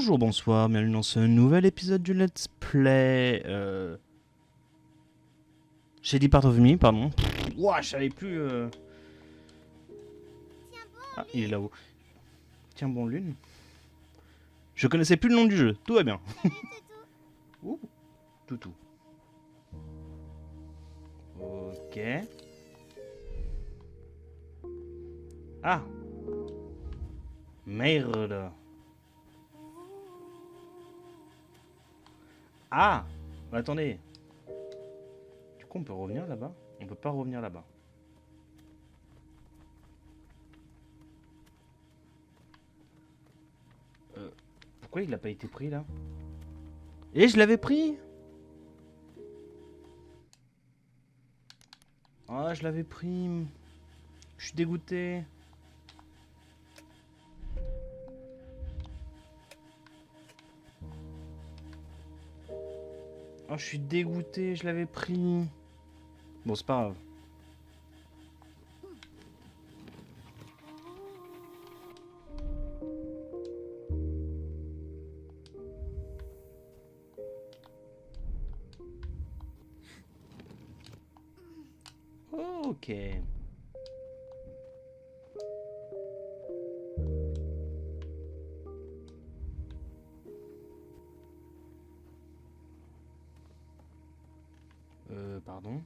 Bonjour, bonsoir, bienvenue dans ce nouvel épisode du Let's Play. Shady Part of Me, pardon. Ouah, je savais plus. Ah, il est là-haut. Tiens, bon, lune. Je connaissais plus le nom du jeu, tout va bien. Ouh, toutou. Ok. Ah, merde. Ah, bah, attendez. Du coup, on peut revenir là-bas? On peut pas revenir là-bas. Pourquoi il a pas été pris là? Et je l'avais pris? Ah, je l'avais pris. Je suis dégoûté. Oh, je suis dégoûté, je l'avais pris. Bon, c'est pas grave. Ok. Pardon.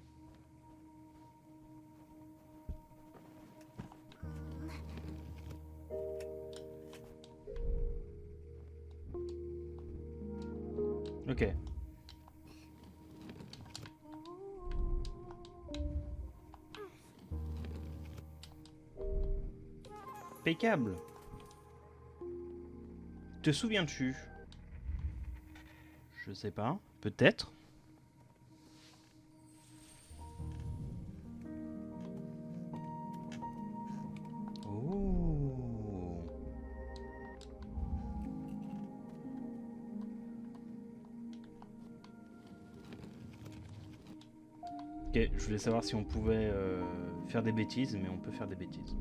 Ok. Impeccable. Te souviens-tu? Je sais pas. Peut-être. Oh. Ok, je voulais savoir si on pouvait faire des bêtises, mais on peut faire des bêtises.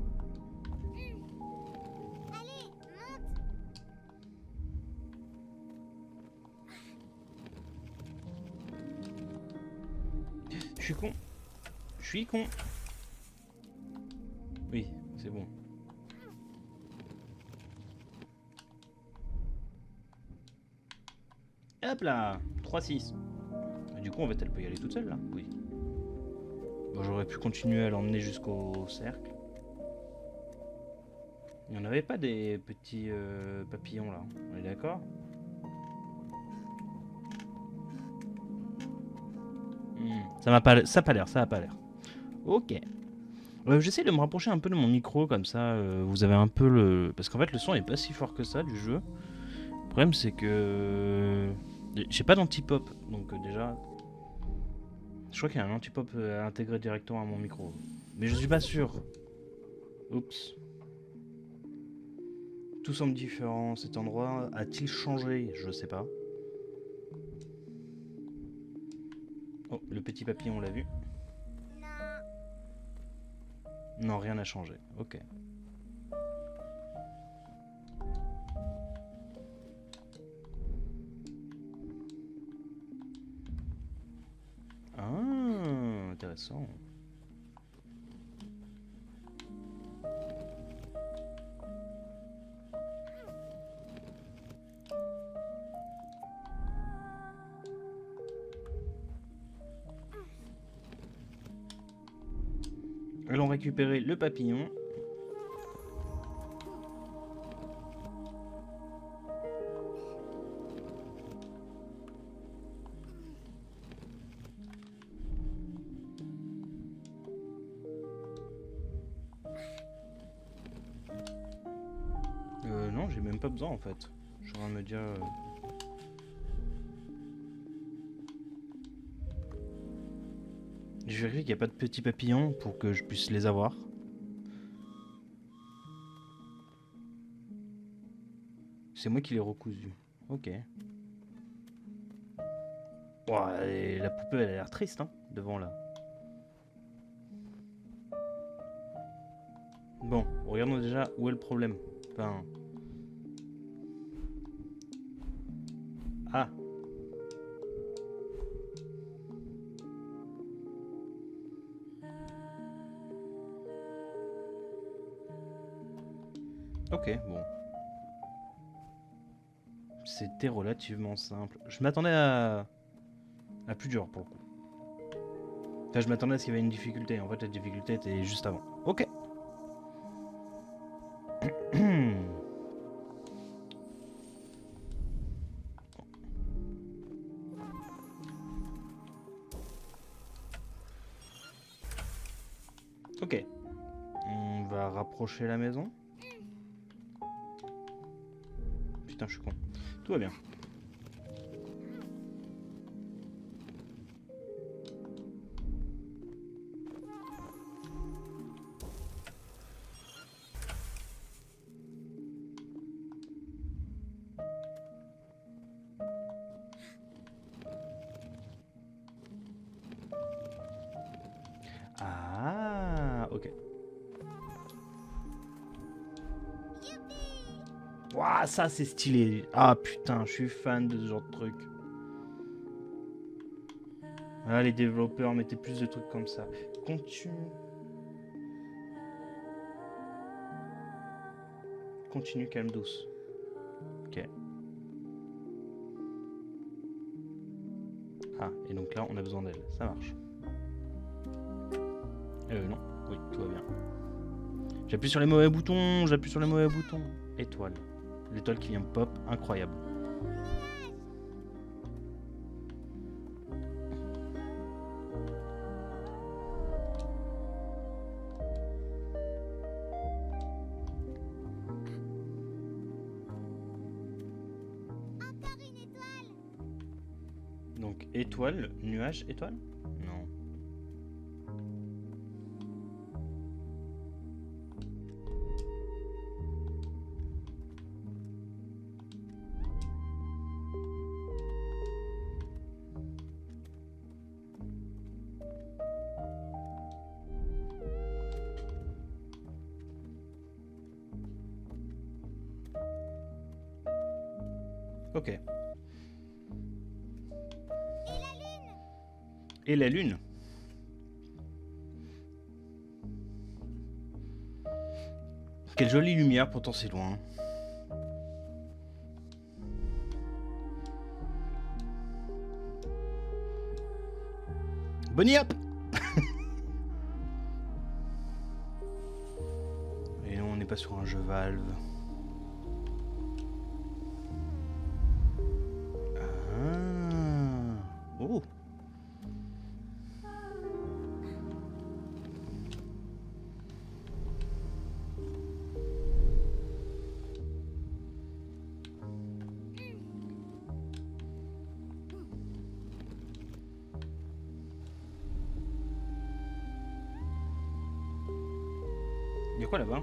Je suis con. Je suis con. Oui, c'est bon. Hop là 3-6. Du coup, en fait, elle peut y aller toute seule, là. Oui. Bon, j'aurais pu continuer à l'emmener jusqu'au cercle. Il n'y en avait pas des petits papillons, là. On est d'accord? Ça m'a pas, ça a pas l'air, ça a pas l'air. Ok. J'essaie de me rapprocher un peu de mon micro, comme ça vous avez un peu le... Parce qu'en fait le son est pas si fort que ça du jeu. Le problème c'est que... J'ai pas d'anti-pop, donc déjà... Je crois qu'il y a un anti-pop intégré directement à mon micro. Mais je suis pas sûr. Oups. Tout semble différent. Cet endroit a-t-il changé? Je sais pas. Oh, le petit papillon on l'a vu. Non, rien n'a changé. Ok. Ah, intéressant. Allons récupérer le papillon. Non, j'ai même pas besoin en fait. Je suis en train de me dire... Je vérifie qu'il n'y a pas de petits papillons pour que je puisse les avoir. C'est moi qui l'ai recousu. Ok. Ouah, et la poupée elle a l'air triste hein, devant là. Bon, regardons déjà où est le problème. Enfin... Ah. Ok, bon. C'était relativement simple. Je m'attendais à plus dur pour le coup. Enfin, je m'attendais à ce qu'il y avait une difficulté. En fait, la difficulté était juste avant. Ok. Ok. On va rapprocher la maison. Putain, je suis con. Tout va bien. Ah, ok. Waouh, ça c'est stylé. Ah putain, je suis fan de ce genre de truc. Ah, les développeurs mettaient plus de trucs comme ça. Continue. Continue, calme, douce. Ok. Ah, et donc là, on a besoin d'elle. Ça marche. Non. Oui, tout va bien. J'appuie sur les mauvais boutons, j'appuie sur les mauvais boutons. Étoile. L'étoile qui vient pop, incroyable. Donc étoile, nuage, étoile? Non. Ok. Et la lune? Quelle jolie lumière, pourtant c'est loin. Bonnie up. Et non, on n'est pas sur un jeu Valve. Ah. Oh. Y'a quoi là-bas?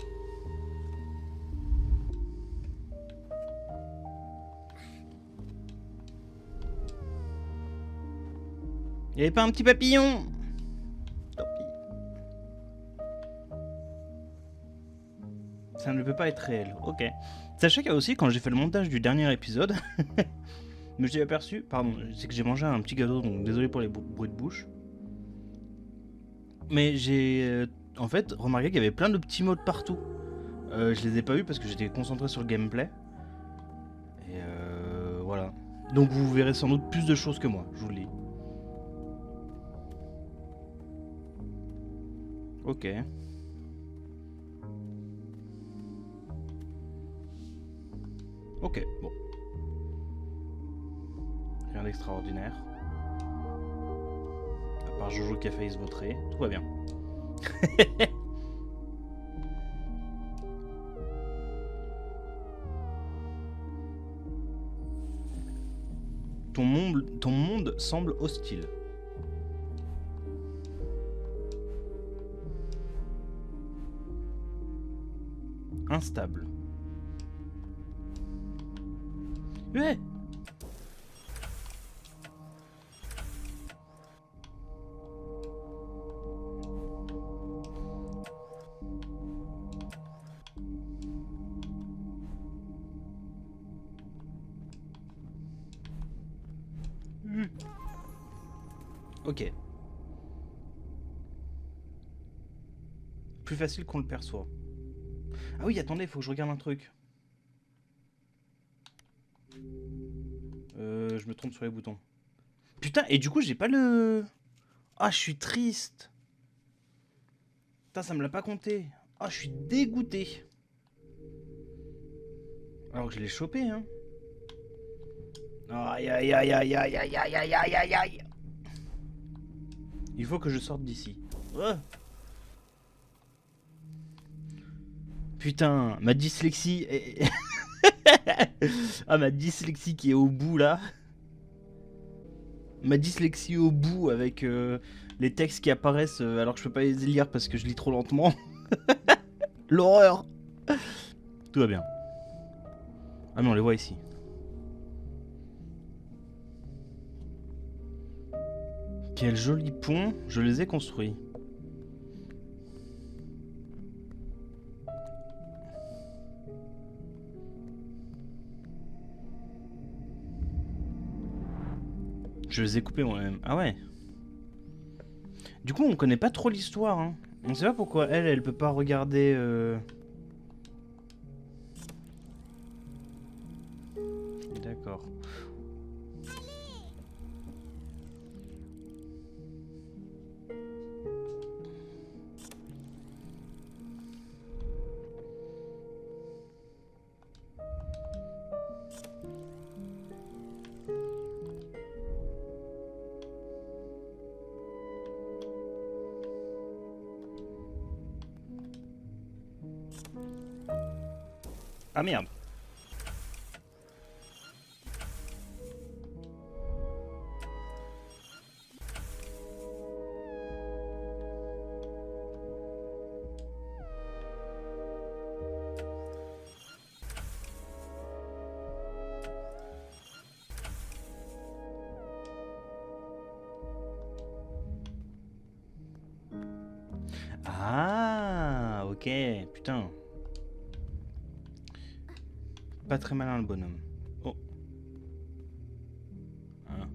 Y'avait pas un petit papillon? Tant pis. Ça ne peut pas être réel, ok. Sachez qu'il y a aussi, quand j'ai fait le montage du dernier épisode, mais j'ai aperçu, pardon, c'est que j'ai mangé un petit gâteau, donc désolé pour les bruits de bouche. Mais j'ai en fait remarqué qu'il y avait plein de petits mots de partout. Je les ai pas vus parce que j'étais concentré sur le gameplay. Et voilà. Donc vous verrez sans doute plus de choses que moi, je vous le dis. Ok. Ok, bon. Rien d'extraordinaire. À part Jojo qui a failli se vautrer, tout va bien. Ton monde semble hostile. Instable. Ouais. Ok. Plus facile qu'on le perçoit. Ah oui, attendez, il faut que je regarde un truc. Je me trompe sur les boutons. Putain, et du coup, j'ai pas le... Ah, je suis triste. Putain, ça me l'a pas compté. Ah, je suis dégoûté. Alors que je l'ai chopé, hein. Aïe, aïe, aïe, aïe, aïe, aïe, aïe, aïe, aïe, aïe, aïe. Il faut que je sorte d'ici. Oh. Putain, ma dyslexie est... Ah, ma dyslexie qui est au bout, là. Ma dyslexie au bout avec les textes qui apparaissent alors que je peux pas les lire parce que je lis trop lentement. L'horreur. Tout va bien. Ah mais on les voit ici. Quel joli pont, je les ai construits. Je les ai coupés moi-même. Ah ouais. Du coup, on connaît pas trop l'histoire. Hein. On sait pas pourquoi elle peut pas regarder... D'accord. Ah merde. Ah, ok. Putain. Pas très malin le bonhomme. Oh. Ah.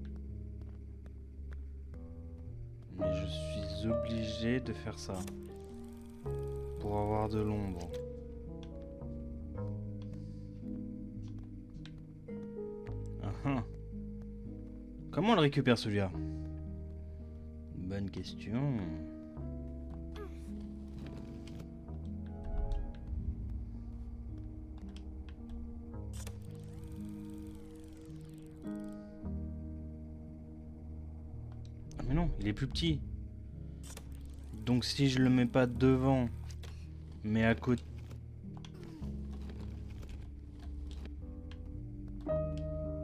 Mais je suis obligé de faire ça. Pour avoir de l'ombre. Ah. Comment on le récupère celui-là? Bonne question. Ah mais non, il est plus petit. Donc si je le mets pas devant, mais à côté...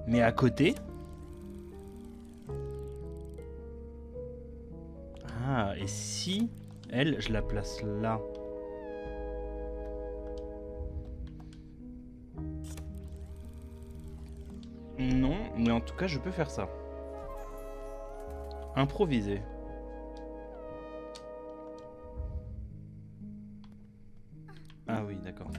Mais à côté... Ah, et si elle, je la place là? Non, mais en tout cas, je peux faire ça. Improviser. Ah oui, d'accord.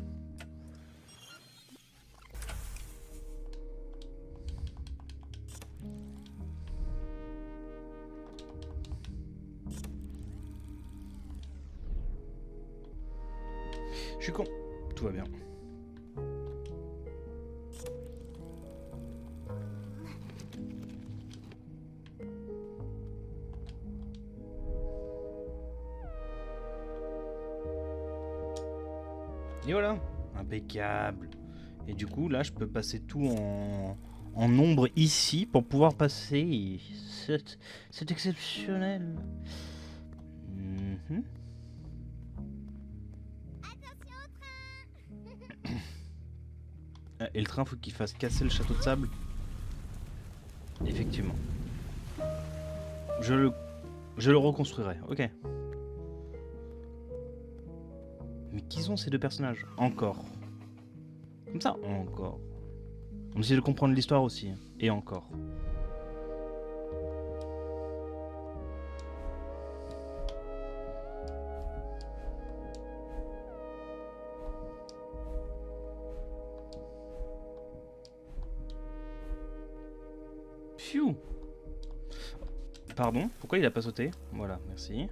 Je suis con. Tout va bien. Et voilà. Impeccable. Et du coup, là, je peux passer tout en ombre ici pour pouvoir passer. C'est exceptionnel. Mhm. Ah, et le train, faut qu'il fasse casser le château de sable. Effectivement. Je le reconstruirai, ok. Mais qui sont ces deux personnages? Encore. Comme ça, encore. On essaie de comprendre l'histoire aussi. Et encore. Pfiou. Pardon, pourquoi il a pas sauté? Voilà, merci.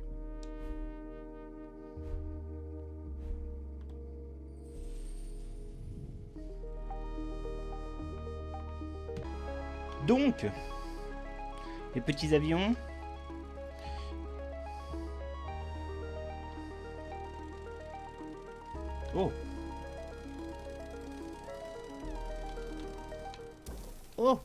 Donc, les petits avions. Oh. Oh.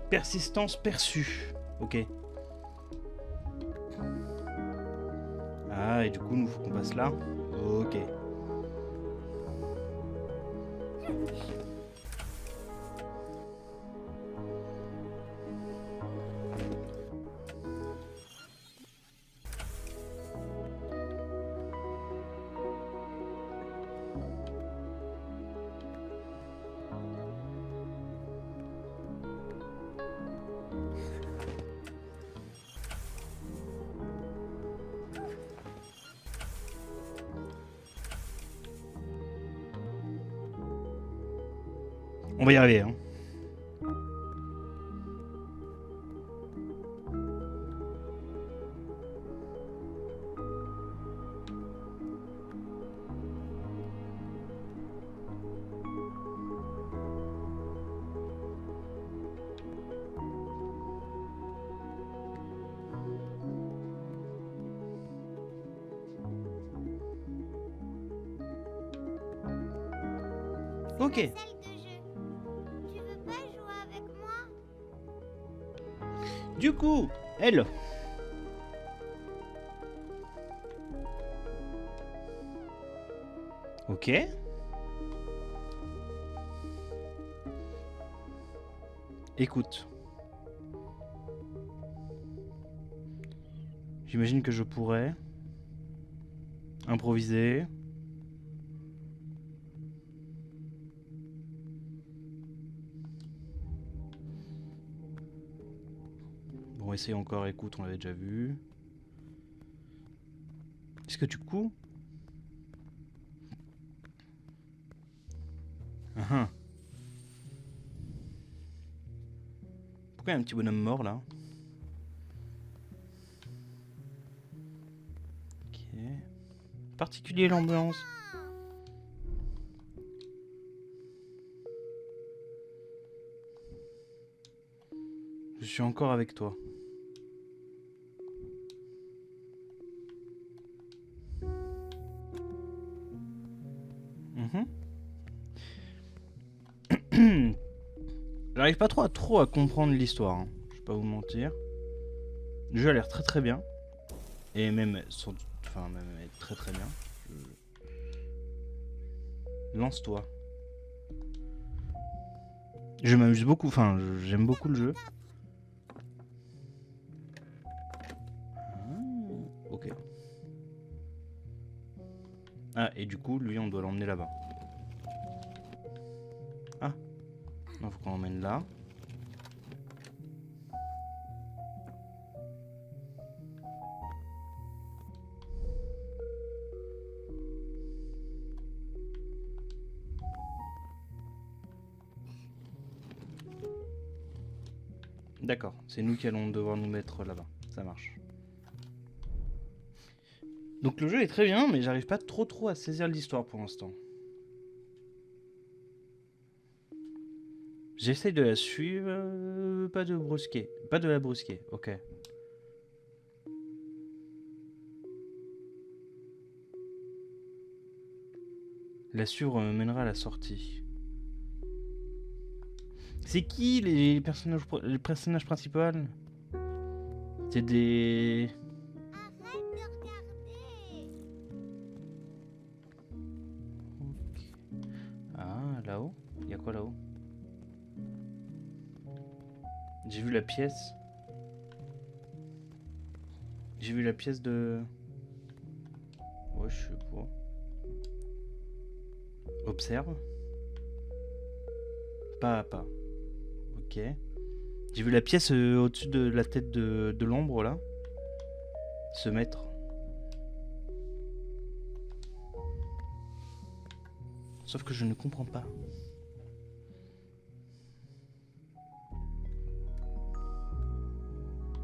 Persistance perçue. Ok. Ah, et du coup, nous faut qu'on passe là. Ok. On va y arriver, hein. Ok. Salle de jeu. Tu veux pas jouer avec moi? Du coup, elle. Ok. Écoute. J'imagine que je pourrais improviser. Bon, essaye encore, écoute, on l'avait déjà vu. Est-ce que tu couds? Ah. Pourquoi il y a un petit bonhomme mort là? Ok. Particulier l'ambiance. Je suis encore avec toi. J'arrive pas trop à comprendre l'histoire, hein. Je vais pas vous mentir. Le jeu a l'air très bien. Et même, enfin, même très bien. Lance-toi. Je m'amuse beaucoup, enfin, j'aime beaucoup le jeu. Ok. Ah, et du coup, lui, on doit l'emmener là-bas. Ah. Non, faut qu'on l'emmène là. D'accord, c'est nous qui allons devoir nous mettre là-bas. Ça marche. Donc le jeu est très bien, mais j'arrive pas trop à saisir l'histoire pour l'instant. J'essaye de la suivre, pas de brusquer. Pas de la brusquer, ok. La suivre mènera à la sortie. C'est qui les personnages principaux? C'est des... Arrête de regarder. Ok. Ah, là-haut? Il y a quoi là-haut? J'ai vu la pièce. J'ai vu la pièce de... Ouais, je sais pas. Observe. Pas à pas. Ok. J'ai vu la pièce au-dessus de la tête de l'ombre là. Se mettre. Sauf que je ne comprends pas.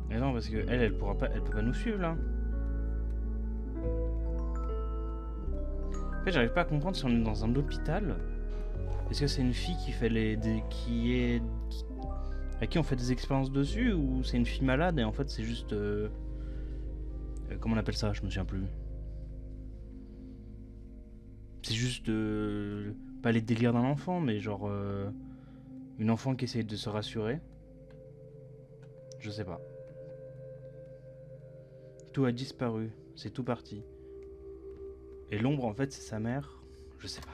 Mais non, parce que elle pourra pas, elle peut pas nous suivre là. En fait, j'arrive pas à comprendre si on est dans un hôpital. Est-ce que c'est une fille qui fait à qui on fait des expériences dessus, ou c'est une fille malade et en fait c'est juste comment on appelle ça? Je me souviens plus. C'est juste pas les délires d'un enfant, mais genre une enfant qui essaye de se rassurer. Je sais pas. Tout a disparu, c'est tout parti. Et l'ombre en fait c'est sa mère. Je sais pas.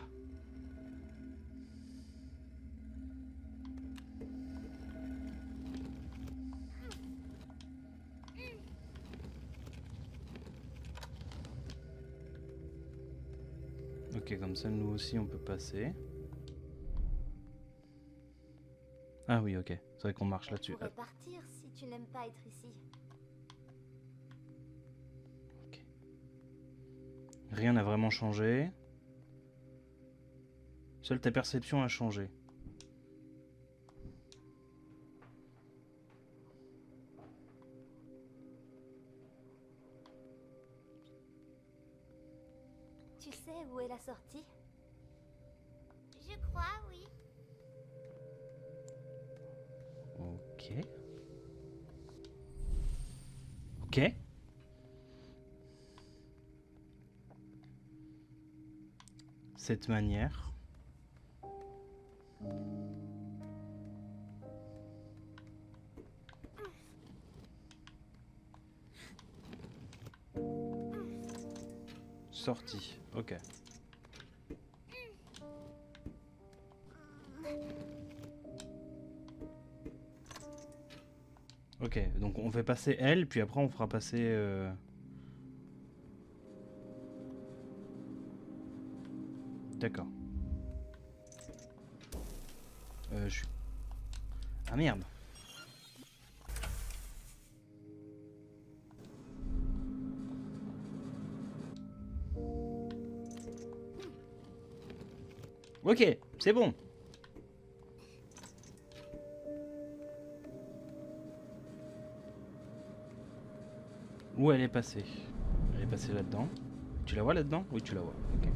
Ok, comme ça nous aussi on peut passer. Ah oui, ok. C'est vrai qu'on marche là-dessus. Tu pourrais partir si tu n'aimes pas être ici. Ok. Rien n'a vraiment changé. Seule ta perception a changé. Tu sais où est la sortie? Je crois, oui. Ok. Ok. Cette manière. Sortie. Ok. Ok, donc on fait passer elle, puis après on fera passer... D'accord. Je suis... Ah merde. Ok, c'est bon. Où elle est passée? Elle est passée là-dedans. Tu la vois là-dedans? Oui, tu la vois. Ok.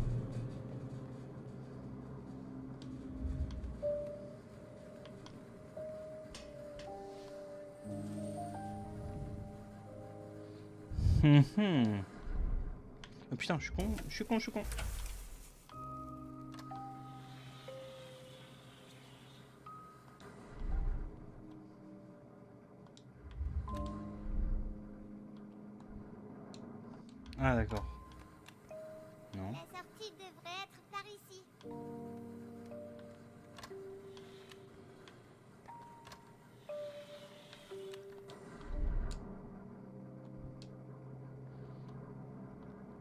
Oh putain, je suis con, je suis con, je suis con. Ah d'accord. Non. La sortie devrait être par ici.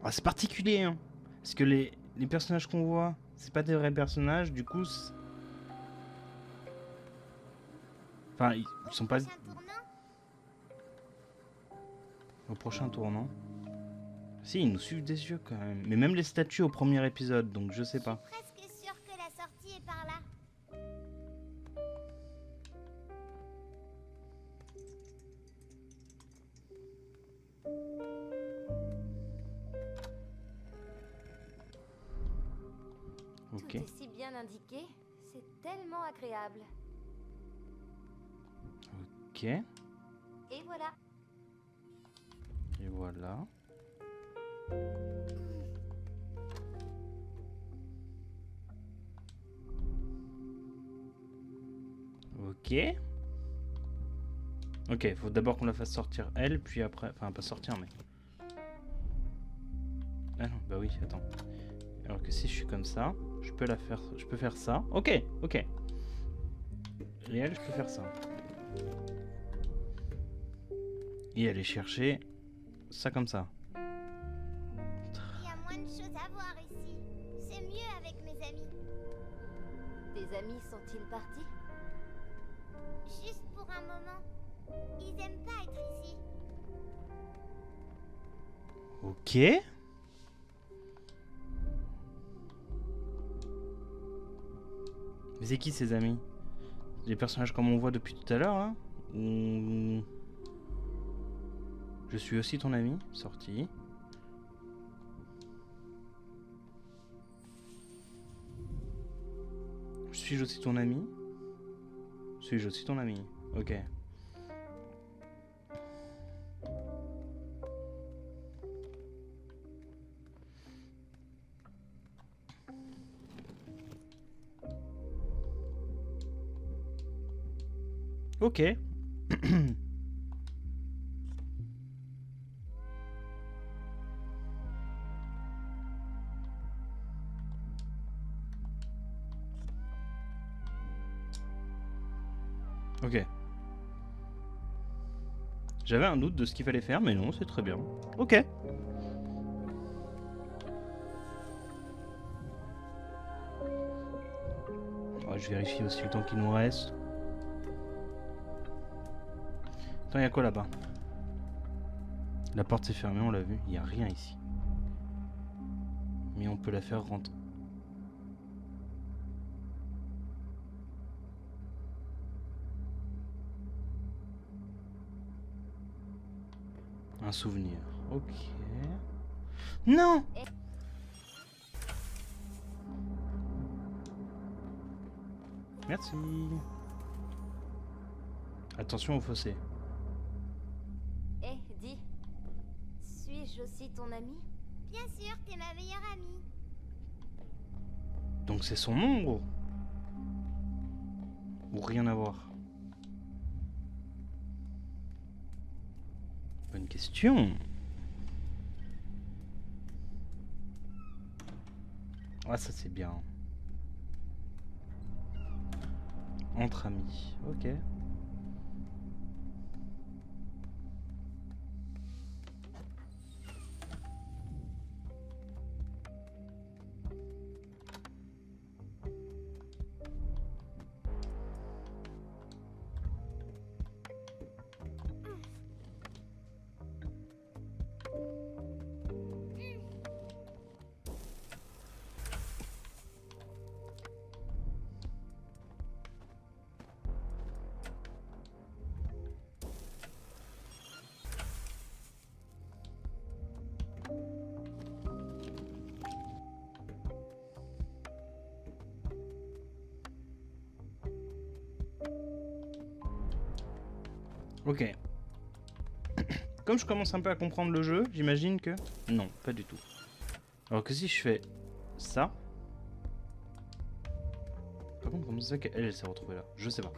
Ah, c'est particulier, hein. Parce que les personnages qu'on voit, c'est pas des vrais personnages, du coup... Enfin, ils sont pas... Prochain tournant, Au prochain tournant. Si, ils nous suivent des yeux quand même. Mais même les statues au premier épisode, donc je sais pas. presque sûr que la sortie est par là. Ok. Tout est si bien indiqué, c'est tellement agréable. Ok. Et voilà. Et voilà. Ok. Ok, faut d'abord qu'on la fasse sortir elle, puis après... Enfin, pas sortir, mais... Ah non, bah oui, attends. Alors que si je suis comme ça, je peux la faire... Je peux faire ça. Ok, ok. Et elle, je peux faire ça. Et aller chercher ça comme ça. Il y a moins de choses à voir ici. C'est mieux avec mes amis. Tes amis sont-ils partis? Juste pour un moment. Ils aiment pas être ici. Ok. Mais c'est qui ces amis? Des personnages comme on voit depuis tout à l'heure, hein? Ou... Je suis aussi ton ami, sorti. Suis-je aussi ton ami? Suis-je aussi ton ami? Ok. Ok. Ok. J'avais un doute de ce qu'il fallait faire, mais non, c'est très bien. Ok. Ouais, je vérifie aussi le temps qu'il nous reste. Attends, il y a quoi là-bas? La porte s'est fermée, on l'a vu. Il n'y a rien ici. Mais on peut la faire rentrer. Un souvenir. Ok. Non! Merci. Attention au fossé. Eh, dis. Suis-je aussi ton ami? Bien sûr, t'es ma meilleure amie. Donc c'est son ombre? Ou rien à voir? Bonne question. Ah, ça c'est bien. Entre amis, ok. Ok. Comme je commence un peu à comprendre le jeu, j'imagine que... Non, pas du tout. Alors que si je fais ça... Par contre, comment c'est ça qu'elle s'est retrouvée là? Je sais pas.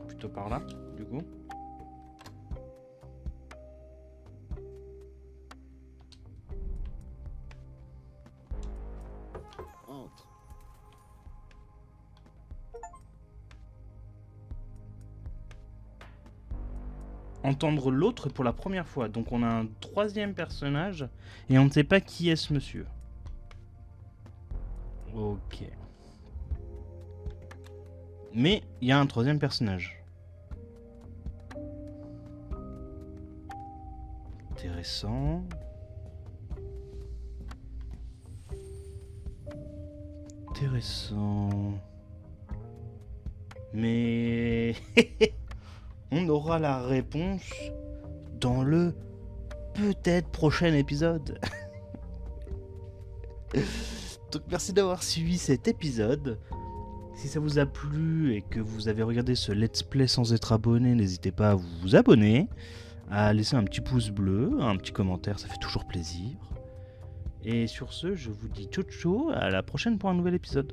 Plutôt par là, du coup. Entre. Entendre l'autre pour la première fois. Donc on a un troisième personnage et on ne sait pas qui est ce monsieur. Ok. Mais il y a un troisième personnage. Intéressant. Intéressant. Mais... on aura la réponse dans le peut-être prochain épisode. Donc merci d'avoir suivi cet épisode. Si ça vous a plu et que vous avez regardé ce let's play sans être abonné, n'hésitez pas à vous abonner, à laisser un petit pouce bleu, un petit commentaire, ça fait toujours plaisir. Et sur ce, je vous dis ciao ciao, à la prochaine pour un nouvel épisode.